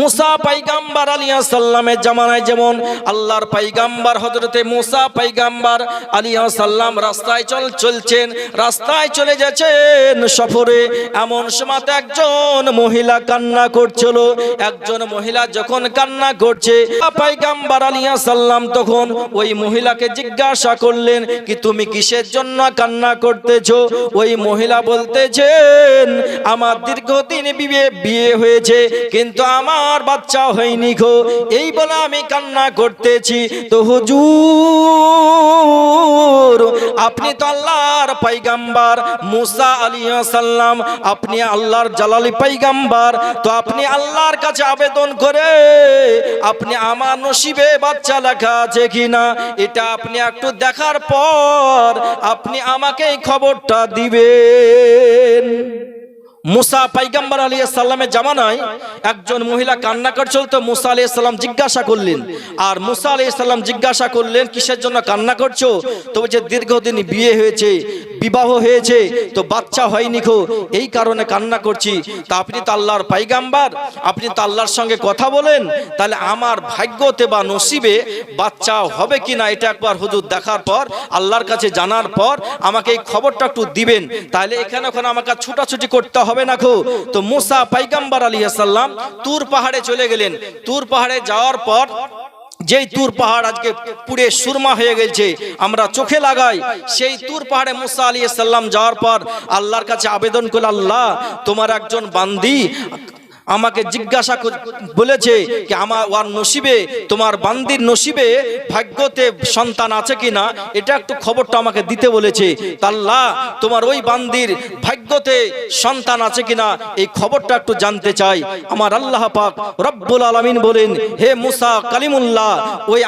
মুসা পয়গম্বর আলাইহিস সালামের জামানায় যেমন আল্লাহর পয়গম্বর হযরতে মুসা পয়গম্বর আলাইহিস সালাম রাস্তায় চলছেন, রাস্তায় চলে যাচ্ছেন সফরে। এমন সময় একজন মহিলা কান্না করছিল। একজন মহিলা যখন কান্না করছে, পয়গম্বর আলাইহিস সালাম তখন ওই মহিলাকে জিজ্ঞাসা করলেন কি তুমি কিসের জন্য কান্না করতেছো? ওই মহিলা বলতেছেন আমার দীর্ঘদিন বিয়ে হয়েছে কিন্তু আমার বাচ্চা হয়নি গো, এই বলে আমি কান্না করতেছি। তো হুজুর আপনি তো আল্লাহর পয়গম্বর মুসা আলাইহিস সালাম, আপনি আল্লাহর জালালি পয়গম্বর, তো আপনি আল্লাহর কাছে আবেদন করে আপনি আমার নসিবে বাচ্চা লেখা আছে কিনা এটা আপনি একটু দেখার পর আপনি আমাকে এই খবরটা দিবেন। মুসা পয়গম্বর আলাইহিস সালামের জামানায় একজন মহিলা কান্না করছিল। তো মুসা আলাইহিস সালাম জিজ্ঞাসা করলেন, আর মুসা আলাইহিস সালাম জিজ্ঞাসা করলেন কিসের জন্য কান্না করছো? তো বলছে দীর্ঘদিন বিয়ে হয়েছে, বিবাহ হয়েছে, তো বাচ্চা হয়নি গো, এই কারণে কান্না করছি। তা আপনি তো আল্লাহর পয়গম্বর, আপনি তো আল্লাহর সঙ্গে কথা বলেন, তাহলে আমার ভাগ্যতে বা নসিবে বাচ্চা হবে কিনা এটা একবার হুজুর দেখার পর আল্লাহর কাছে জানার পর আমাকে এই খবরটা একটু দিবেন, তাহলে এখানে ওখানে আমাকে ছুটাছুটি করতে হবে না গো। তো মুসা পয়গম্বর আলাইহিস সালাম তুর পাহাড়ে চলে গেলেন। তুর পাহাড়ে যাওয়ার পর যেই তুর পাহাড় আজকে পুড়ে সুরমা হয়ে গেছে আমরা চোখে লাগাই, সেই তুর পাহাড়ে মুসা আলাইহিস সালাম যাওয়ার পর আল্লাহর কাছে আবেদন করল, আল্লাহ তোমার একজন বান্দি আমাকে জিজ্ঞাসা বলেছে কি আমার ওর নসিবে, তোমার বান্দির নসিবে ভাগ্যতে সন্তান আছে কিনা এটা একটু খবরটা আমাকে দিতে বলেছে। আল্লাহ তোমার ওই বান্দির ভাগ্যতে সন্তান আছে কিনা এই খবরটা একটু জানতে চাই। আমার আল্লাহ পাক রব্বুল আলামিন বলেন, হে মুসা কালিমুল্লাহ, ওই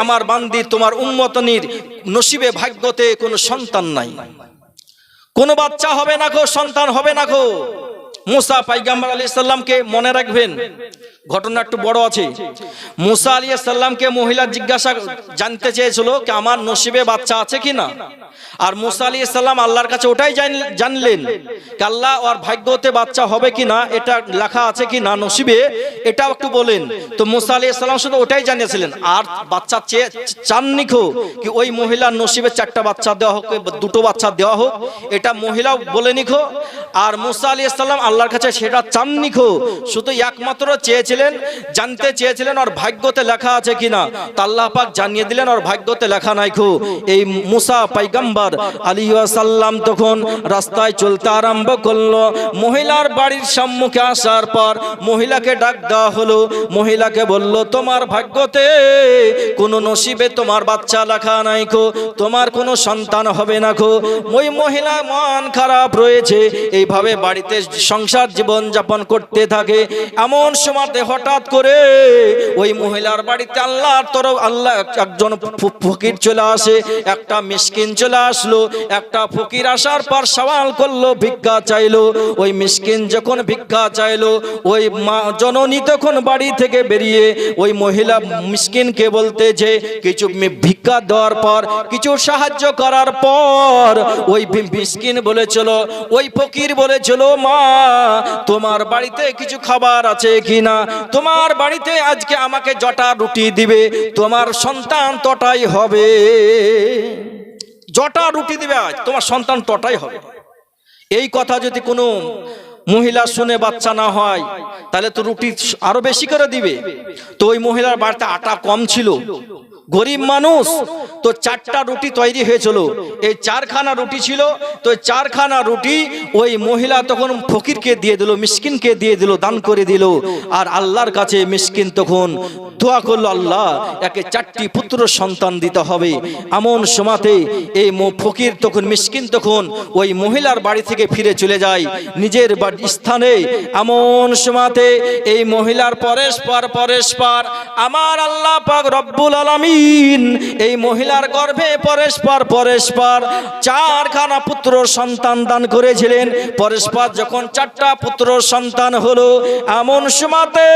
আমার বান্দির তোমার উম্মতনির নসিবে ভাগ্যতে কোনো সন্তান নাই, কোনো বাচ্চা হবে না গো, সন্তান হবে না গো। মুসা পয়গম্বর আলাইহিস সালামকে মনে রাখবেন, ঘটনা একটু বড় আছে। মুসা আলাইহিস সালামকে মহিলা জিজ্ঞাসা জানতে চেয়েছিল কি আমার নসিবে বাচ্চা আছে কিনা, আর মুসা আলাইহিস সালাম আল্লাহর কাছে ওটাই জানলেন কি আল্লাহ ওর ভাগ্যতে বাচ্চা হবে কিনা এটা লেখা আছে কিনা নসিবে এটাও একটু বলেন। তো মুসা আলাইহিস সালাম শুধু ওটাই জানিয়েছিলেন, আর বাচ্চা চাননি কি ওই মহিলার নসিবে 4টা বাচ্চা দেওয়া হোক, 2টো বাচ্চা দেওয়া হোক, এটা মহিলা বলেনি খো। আর মুসা আলাইহিস সালাম আল্লাহর কাছে সেটা চাননি খো, শুধু একমাত্র জানতে চেয়েছিলেন ওর ভাগ্যতে লেখা আছে কিনা। তা আল্লাহ পাক জানিয়ে দিলেন ওর ভাগ্যতে লেখা নাই খো। এই মুসা পয়গম্বর আলাইহিস সালাম তখন রাস্তায় চলতে আরম্ভ করলো। মহিলার বাড়ির সম্মুখে আসার পর মহিলাকে ডাক দেওয়া হলো। মহিলাকে বলল তোমার ভাগ্যতে কোনো নসিবে তোমার বাচ্চা লেখা নাই খো, তোমার কোনো সন্তান হবে না খো। ওই মহিলা মন খারাপ রয়েছে, এইভাবে বাড়িতে সংসার জীবন যাপন করতে থাকে। এমন সময় হঠাৎ করে ওই মহিলার বাড়িতে আল্লাহর তরফ একজন ফকির চলে আসে, একটা মিসকিন চলে আসলো। একটা ফকির আসার পর সওয়াল করলো, ভিক্ষা চাইলো। ওই মিসকিন যখন ভিক্ষা চাইলো, ওই মা জননী তখন বাড়ি থেকে বেরিয়ে ওই মহিলা মিসকিনকে বলতেছে কিছু ভিক্ষা দেওয়ার পর, কিছু সাহায্য করার পর ওই মিসকিন বলেছিল, ওই ফকির বলেছিল মা তোমার বাড়িতে কিছু খাবার আছে কিনা, তোমার বাড়িতে আজকে আমাকে জটা রুটি দিবে, তোমার সন্তান তটাই হবে, জটা রুটি দিবে আজ, তোমার সন্তান তটাই হবে। এই কথা যদি কোনো মহিলা শুনে বাচ্চা না হয় তাহলে তো রুটি আরো বেশি করে দিবে। তো ওই মহিলার বাড়িতে আটা কম ছিল, গরিব মানুষ, তো 4টা রুটি তৈরি হয়েছিল। এই 4খানা রুটি ছিল, তো 4খানা রুটি ওই মহিলা তখন ফকিরকে দিয়ে দিল, মিসকিনকে দিয়ে দিল, দান করে দিল। আর আল্লাহর কাছে মিসকিন তখন দোয়া করলো, আল্লাহ একে 4টি পুত্র সন্তান দিতে হবে। এমন সময়তে এই ফকির তখন মিসকিন তখন ওই মহিলার বাড়ি থেকে ফিরে চলে যায় নিজের স্থানে। এমন সময়তে এই মহিলার পরস্পর আমার আল্লাহ পাক রব্বুল আলামিন এই মহিলার গর্ভে পরস্পর 4খানা পুত্র সন্তান দান করেছিলেন। পরস্পর যখন 4টা পুত্র সন্তান হলো, এমন সময়তে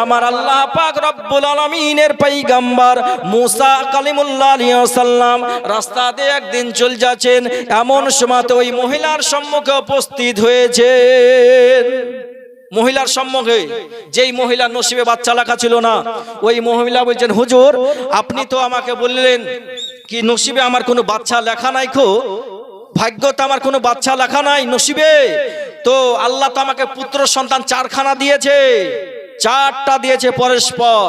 আমার আল্লাহ পাক রব্বুল আলামিনের পয়গম্বর মুসা কালিমুল্লাহ আলাইহিস সালাম রাস্তা দিয়ে একদিন চলে যাচ্ছেন। এমন সময়তে ওই মহিলার সম্মুখে উপস্থিত হয়েছে। মহিলার সম্মুখে, যেই মহিলার নসিবে বাচ্চা লেখা ছিল না, ওই মহিলা বলছেন, হুজুর আপনি তো আমাকে বললেন কি নসিবে আমার কোনো বাচ্চা লেখা নাই, ভাগ্যতে আমার কোনো বাচ্চা লেখা নাই নসিবে, তো আল্লাহ তো আমাকে পুত্র সন্তান 4খানা দিয়েছে, 4টা দিয়েছে পরস্পর,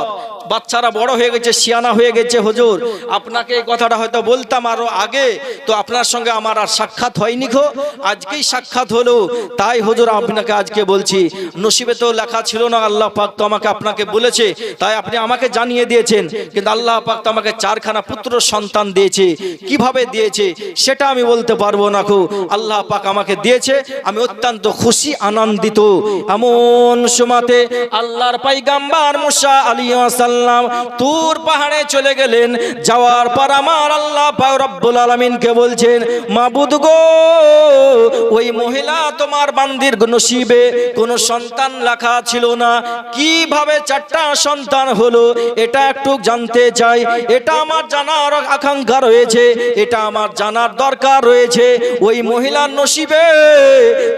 বাচ্চারা বড় হয়ে গেছে, সিয়ানা হয়ে গেছে। হুজুর আপনাকে এই কথাটা হয়তো বলতাম আরো আগে, তো আপনার সঙ্গে আমার আর সাক্ষাৎ হয়নি গো, আজকেই সাক্ষাৎ হলো, তাই হুজুর আপনাকে আজকে বলছি, নসিবে তো লেখা ছিল না, আল্লাহ পাক তো আমাকে আপনাকে বলেছে, তাই আপনি আমাকে জানিয়ে দিয়েছেন, কিন্তু আল্লাহ পাক তো আমাকে 4খানা পুত্র সন্তান দিয়েছে, কিভাবে দিয়েছে সেটা আমি বলতে পারবো না গো, আল্লাহ পাক আমাকে দিয়েছে, আমি অত্যন্ত খুশি আনন্দিত। এমন সময়তে আল্লাহর পয়গম্বর মুসা আলাইহিস সালাম তুর পাহাড়ে চলে গেলেন। যাওয়ার পর আমার আল্লাহ পাক রব্বুল আলামিনকে বলছেন, মাবুদ গো, ওই মহিলা তোমার বান্দির নসিবে কোনো সন্তান লেখা ছিল না, কিভাবে 4টা সন্তান হলো এটা একটু জানতে চাই, এটা আমার জানার আকাঙ্ক্ষা রয়েছে, এটা আমার জানার দরকার রয়েছে। ওই মহিলার নসিবে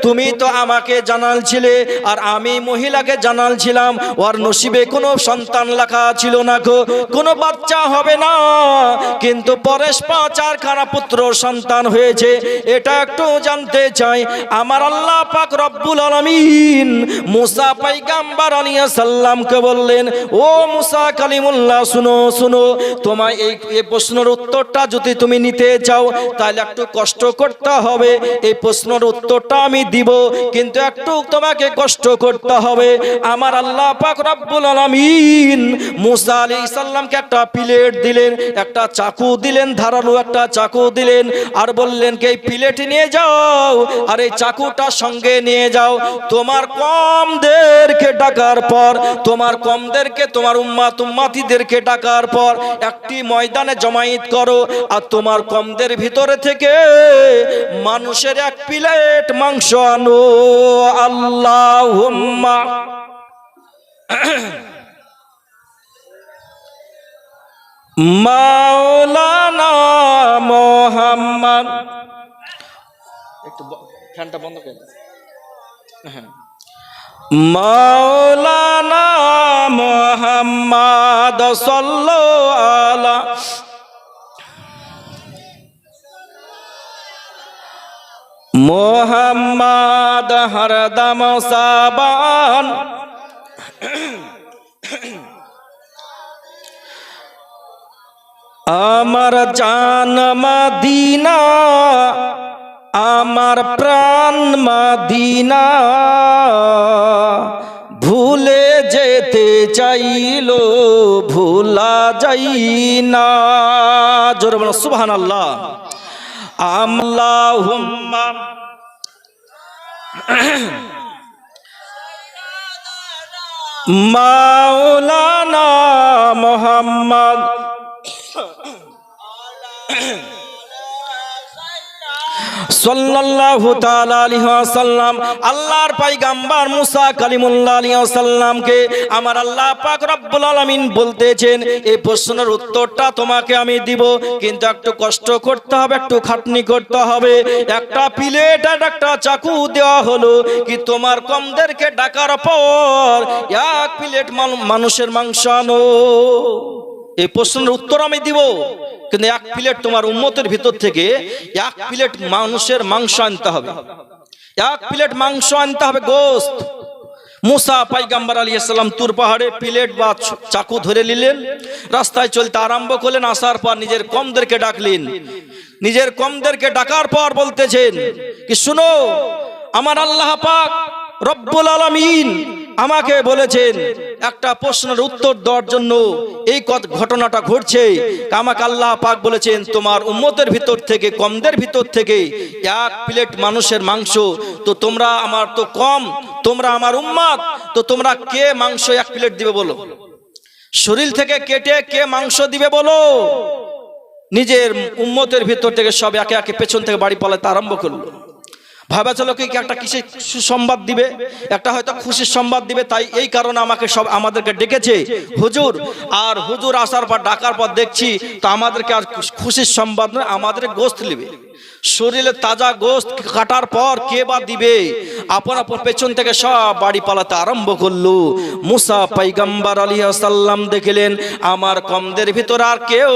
তুমি তো আমাকে জানালছিলে, আর আমি মহিলাকে জানালছিলাম ওর নসিবে কোনো সন্তান লেখা ছিল না গো, কোনো বাচ্চা হবে না, কিন্তু পরস্পর 4খানা পুত্র সন্তান হয়েছে, এটা একটু জানতে চাই। আমার আল্লাহ পাক রব্বুল আলামিন মুসা পয়গম্বর আলাইহিস সালামকে বললেন, ও মুসা কালিমুল্লাহ, শুনো শুনো, তোমায় এই প্রশ্নের উত্তরটা যদি তুমি নিতে চাও তাহলে একটু কষ্ট করতে হবে, এই প্রশ্নের উত্তরটা আমি দিব, কিন্তু একটু তোমাকে কষ্ট করতে হবে। আমার আল্লাহ পাক রব্বুল আলামিন মুসা আলাইহিস সালামকে একটা প্লেট দিলেন, একটা চাকু দিলেন, ধারালো একটা চাকু দিলেন, আর বললেন কি এই প্লেট নিয়ে যাও আর এই চাকুটা সঙ্গে নিয়ে যাও, তোমার কমদেরকে ডাকার পর, তোমার কমদেরকে, তোমার উম্মাতিদেরকে ডাকার পর একটি ময়দানে জমায়েত করো, আর তোমার কমদের ভিতরে থেকে মানুষের 1 প্লেট মাংস আনো। আল্লাহুম্মা মাওলানা মুহাম্মদ, একটু ফ্যানটা বন্ধ করে, মাওলানা মুহাম্মদ সাল্লাল্লাহু আলা মুহাম্মদ হরদম সাবান, আমার জান মদিনা, আমার প্রাণ মদিনা, ভুলে যেতে চাইলো ভুলা যাই না। জোরে বলো সুবহানাল্লাহ। আল্লাহুম্মা মাওলানা মুহাম্মদ সাল্লাল্লাহু তাআলা আলাইহি ওয়াসাল্লাম, আল্লাহর পয়গম্বর মুসা কালিমুল্লাহ আলাইহি ওয়াসাল্লামকে আমার আল্লাহ পাক রব্বুল আলামিন বলতেছেন, এই প্রশ্নের উত্তরটা তোমাকে আমি দিব, কিন্তু একটু কষ্ট করতে হবে, একটু খাটনি করতে হবে। একটা প্লেট আর একটা চাকু দেওয়া হলো, কি তোমার কমদেরকে ডাকার পর 1 প্লেট মানুষের মাংস আনো, এই প্রশ্নের উত্তর আমি দিব, কিন্তু 1 প্লেট তোমার উম্মতের ভিতর থেকে 1 প্লেট মানুষের মাংস আনতে হবে, 1 প্লেট মাংস আনতে হবে, গোশত। মুসা পয়গম্বর আলাইহিস সালাম তুর পাহাড়ে প্লেট বা চাকু ধরে নিলেন, রাস্তায় চলতে আরম্ভ করলেন। আসার পর নিজের কমদেরকে ডাকলেন, নিজের কমদেরকে ডাকার পর বলতেছেন কি শুনো, আমার আল্লাহ পাক রব্বুল আলামিন আমাকে বলেছেন একটা প্রশ্নের উত্তর দেওয়ার জন্য, এই ঘটনাটা ঘটছে, আমাকে আল্লাহ পাক বলেছেন তোমার উম্মতের ভিতর থেকে, কমদের ভিতর থেকে 1 প্লেট মানুষের মাংস, তো তোমরা আমার তো কম, তোমরা আমার উম্মত, তো তোমরা কে মাংস 1 প্লেট দিবে বলো, শরীর থেকে কেটে কে মাংস দিবে বলো। নিজের উম্মতের ভিতর থেকে সব একে একে পেছন থেকে বাড়ি পালাতে আরম্ভ করলো। ভাবা চলো কি একটা কিসের সুসংবাদ দিবে, একটা হয়তো খুশির সংবাদ দিবে, তাই এই কারণে আমাদেরকে ডেকেছে হুজুর। আর হুজুর আসার পর ডাকার পর দেখছি তো আমাদেরকে আর খুশির সংবাদ নয়, আমাদের গোশত নেবে। শরীরে তাজা গোশত কাটার পর কে বা দিবে? আপন আপন পেছন থেকে সব বাড়ি পালাতে আরম্ভ করলো। মুসা পয়গম্বর আলাইহিস সালাম দেখলেন আমার কমদের ভিতর আর কেউ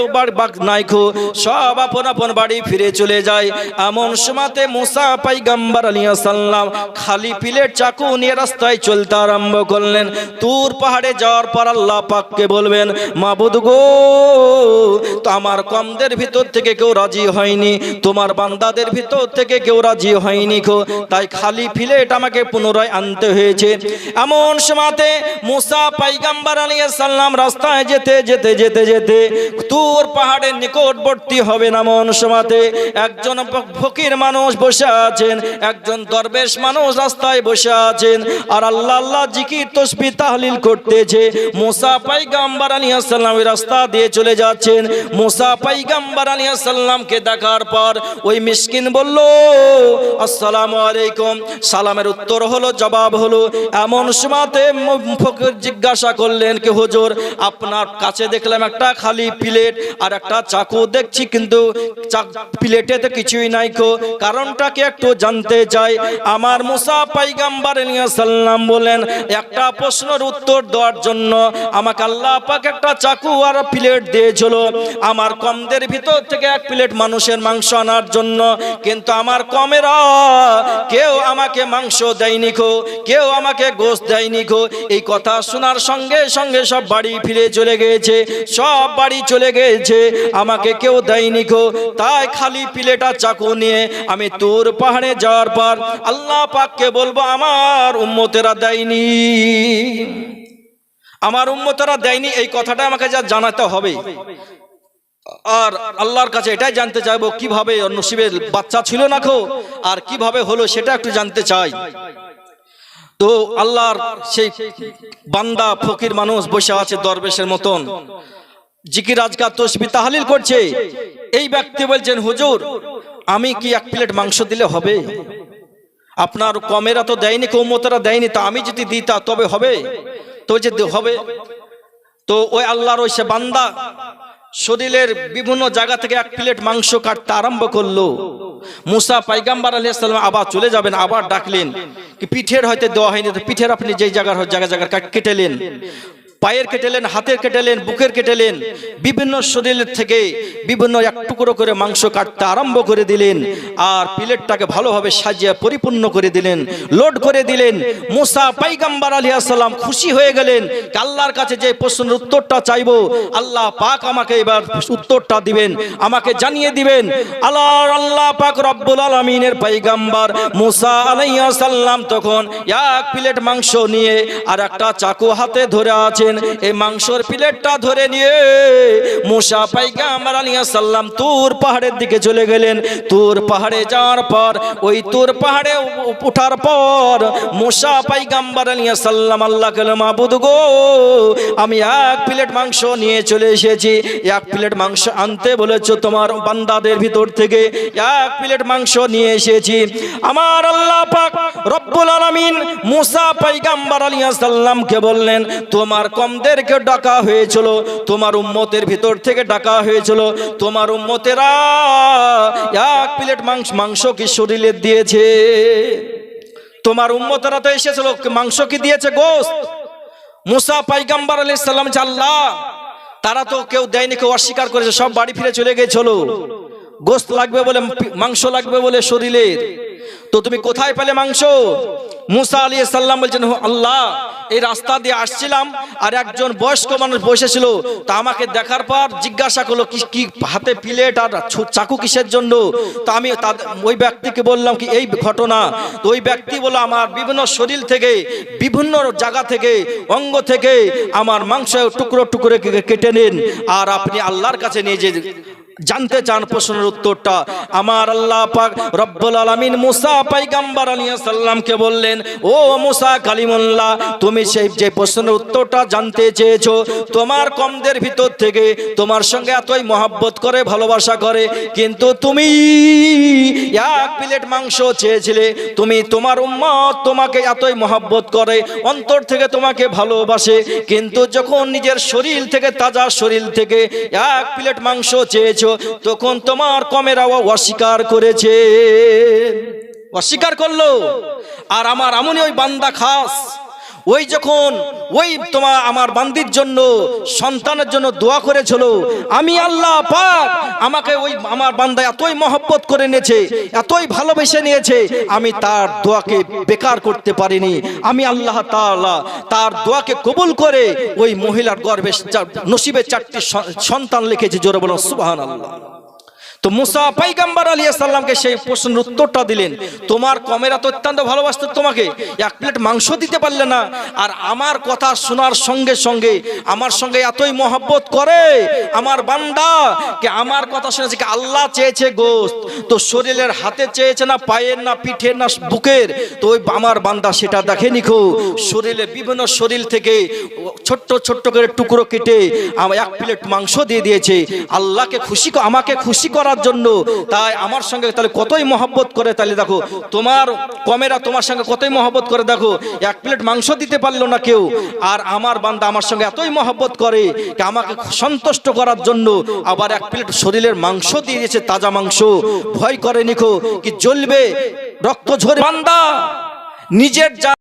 নাই খো, সব আপন আপন বাড়ি ফিরে চলে যায়। এমন সময়তে মুসা পয়গম্বর আলাইহিস সালাম খালি প্লেট চাকু নিয়ে রাস্তায় চলতে আরম্ভ করলেন। তুর পাহাড়ে যাওয়ার পর আল্লাহ পাককে বলবেন, মাবুদ গো, তো আমার কমদের ভিতর থেকে কেউ রাজি হয়নি, তোমার বান্দাদের ভিতর থেকে কেউ রাজি হয়নি গো, তাই খালি প্লেট আমাকে পুনরায় আনতে হয়েছে। এমন সময়তে মুসা পয়গম্বর আলাইহিস সালাম রাস্তায় যেতে যেতে যেতে যেতে তুর পাহাড়ের নিকটবর্তী হবে। এমন সময়তে একজন ফকির মানুষ বসে আছেন, একজন দরবেশ মানুষ রাস্তায় বসে আছেন, আর আল্লাহ আল্লাহ জিকির তাসবিহ তাহলিল করতেছে। মুসা পয়গম্বর আলাইহিস সালাম রাস্তা দিয়ে চলে যাচ্ছেন। মুসা পয়গম্বর আলাইহিস সালামকে দেখার পর ওই মিসকিন বলল, আসসালামু আলাইকুম। সালামের উত্তর হলো, জবাব হলো। এমন সময়তে ফকির জিজ্ঞাসা করলেন, কি হুজুর, আপনার কাছে দেখলাম একটা খালি প্লেট আর একটা চাকু দেখছি, কিন্তু প্লেটে তো কিছুই নাই কো, কারণটা কি একটু জানতে চাই। আমার মুসা পয়গম্বর আলাইহিস সালাম বলেন, একটা প্রশ্নের উত্তর দেওয়ার জন্য আমাকে আল্লাহ পাক একটা চাকু আর প্লেট দিয়েছিল আমার কমদের ভিতর থেকে এক প্লেট মানুষের মাংস আনার জন্য, কিন্তু আমার কমেরা কেউ আমাকে মাংস দেয়নি গো, কেউ আমাকে গোশত দেয়নি গো। এই কথা শোনার সঙ্গে সঙ্গে সব বাড়ি ফিরে চলে গিয়েছে, সব বাড়ি চলে গিয়েছে, আমাকে কেউ দেয়নি গো। তাই খালি প্লেট আর চাকু নিয়ে আমি তুর পাহাড়ে যাওয়ার পর আল্লাহ পাককে বলবো, আমার উম্মতেরা দেয়নি, আমার উম্মতেরা দেয়নি, এই কথাটা আমাকে যা জানাতে হবে। আর আল্লাহর কাছে এটাই জানতে চাইবো, কিভাবে নসিবের বাচ্চা ছিল না খো, আর কিভাবে হলো সেটা একটু জানতে চাই। তো আল্লাহর সেই বান্দা ফকির মানুষ বসে আছে দরবেশের মতন, জিকির আজকার তাসবিহ তাহলিল করছে। এই ব্যক্তি বলছেন, হুজুর, আমি কি এক প্লেট মাংস দিলে হবে? আপনার কমেরা তো দেয়নি, কৌমতেরা দেয়নি, তা আমি যদি দিতা তবে হবে? তো যে হবে। তো ওই আল্লাহর ওই সে বান্দা শরীরের বিভিন্ন জায়গা থেকে এক প্লেট মাংস কাটতে আরম্ভ করলো। মুসা পয়গম্বর আলাইহিস সালাম আবার চলে যাবেন, আবার ডাকলেন, কি পিঠের হয়তো দেওয়া হয়নি, তো পিঠের আপনি যেই জায়গার জায়গা কেটেলেন, পায়ের কেটেলেন, হাতের কেটেলেন, বুকের কেটেলেন, বিভিন্ন শরীরের থেকে বিভিন্ন এক টুকরো করে মাংস কাটতে আরম্ভ করে দিলেন, আর প্লেটটাকে ভালোভাবে সাজিয়ে পরিপূর্ণ করে দিলেন, লোড করে দিলেন। মুসা পয়গম্বর আলাইহিস সালাম খুশি হয়ে গেলেন, আল্লাহর কাছে যে প্রশ্নের উত্তরটা চাইবো আল্লাহ পাক আমাকে এবার উত্তরটা দিবেন, আমাকে জানিয়ে দিবেন। আল্লাহ পাক রব্বুল আলামিনের পয়গম্বর মুসা আলাইহিস সালাম তখন এক প্লেট মাংস নিয়ে আর একটা চাকু হাতে ধরে আছেন। এই মাংসর প্লেটটা ধরে নিয়ে মুসা পয়গম্বর আলাইহিস সালাম তুর পাহাড়ের দিকে চলে গেলেন। তুর পাহাড়ে যাওয়ার পর ওই তুর পাহাড়ে ওঠার পর মুসা পয়গম্বর আলাইহিস সালাম আল্লাহকে, মাবুদ গো, আমি এক প্লেট মাংস নিয়ে চলে এসেছি, এক প্লেট মাংস আনতে বলেছো তোমার বান্দাদের ভিতর থেকে, এক প্লেট মাংস নিয়ে এসেছি। আমার আল্লাহ পাক রব্বুল আলামিন মুসা পয়গম্বর আলাইহিস সালামকে বললেন, তোমার কমদেরকে ডাকা হয়েছিল, তোমার উম্মতের ভিতর থেকে ডাকা হয়েছিল, তোমার উম্মতেরা এক প্লেট মাংস কি শরীরে দিয়েছে? তোমার উম্মতেরা তো এসেছিল, মাংস কি দিয়েছে? গোশত। মুসা পয়গম্বর আলাইহিস সালাম, আল্লাহ, তারা তো কেউ দেয়নি, কেউ অস্বীকার করেছে, সব বাড়ি ফিরে চলে গিয়েছিল, গোশত লাগবে বলে, মাংস লাগবে বলে শরীরের, তো তুমি কোথায় পেলে মাংস? মুসা আলাইহিস সালাম বলছেন, আল্লাহ, এই রাস্তা দিয়ে আসছিলাম আর একজন বয়স্ক মানুষ বসেছিল, তা আমাকে দেখার পর জিজ্ঞাসা করলো কি হাতে প্লেট আর চাকু কিসের জন্য? তো আমি ওই ব্যক্তিকে বললাম কি এই ঘটনা। তো ওই ব্যক্তি বলল, আমার বিভিন্ন শরীর থেকে, বিভিন্ন জায়গা থেকে, অঙ্গ থেকে আমার মাংস টুকরো টুকরো কেটে নিন, আর আপনি আল্লাহর কাছে নিয়ে যে জানতে চান প্রশ্নের উত্তরটা। আমার আল্লাহ পাক রব্বুল আলামিন মুসা পয়গম্বর আলাইহিস সালামকে বললেন, ও মুসা কালিমুল্লাহ, তুমি সেই যে প্রশ্নের উত্তরটা জানতে চেয়েছো, তোমার কমদের ভিতর থেকে তোমার সঙ্গে এতই মহব্বত করে, ভালোবাসা করে, কিন্তু তুমি এক প্লেট মাংস চেয়েছিলে, তুমি তোমার উম্মত তোমাকে এতই মহব্বত করে, অন্তর থেকে তোমাকে ভালোবাসে, কিন্তু যখন নিজের শরীর থেকে, তাজা শরীর থেকে এক প্লেট মাংস চেয়েছো, তখন তোমার কমেরাও অস্বীকার করেছে, অস্বীকার করলো। আর আমার আমনি ওই বান্দা খাস ওই যখন ওই তোমার আমার বান্দির জন্য সন্তানের জন্য দোয়া করেছিল, আমি আল্লাহ পাক আমাকে ওই আমার বান্দা এতই মহব্বত করে নিয়েছে, এতই ভালোবেসে নিয়েছে, আমি তার দোয়াকে বেকার করতে পারিনি। আমি আল্লাহ তাআলা তার দোয়াকে কবুল করে ওই মহিলার গর্ভে নসিবে 4টি সন্তান লিখেছে। জোরে বলো সুবহানাল্লাহ। তো মুসা পয়গম্বর আলাইহিস সালামকে সেই প্রশ্নের উত্তরটা দিলেন, তোমার কমেরা তো অত্যন্ত ভালোবাসতো, তোমাকে এক প্লেট মাংস দিতে পারলে না, আর আমার কথা শোনার সঙ্গে সঙ্গে আমার সঙ্গে এতই মহব্বত করে আমার বান্দা কে আমার কথা শুনেছে কি আল্লাহ চেয়েছে গোশত, তো শরীরের হাতে চেয়েছে না পায়ের না পিঠের না বুকের, তো ওই আমার বান্দা সেটা দেখেনি খো, শরীরে বিভিন্ন শরীর থেকে ছোট্ট ছোট্ট করে টুকরো কেটে আমার এক প্লেট মাংস দিয়ে দিয়েছে আল্লাহকে খুশি, আমাকে খুশি করার জন্য। তাই আমার সঙ্গে তাহলে কতই মহব্বত করে, তাহলে দেখো তোমার কমেরা তোমার সঙ্গে কতই মহব্বত করে, দেখো এক প্লেট মাংস দিতে পারলো না কেউ, আর আমার বান্দা আমার সঙ্গে এতই মহব্বত করে আমাকে সন্তুষ্ট করার জন্য আবার এক প্লেট শরীরের মাংস দিয়ে দিয়েছে, তাজা মাংস। ভয় করে নিখো কি জ্বলবে রক্ত ঝরে বান্দা নিজের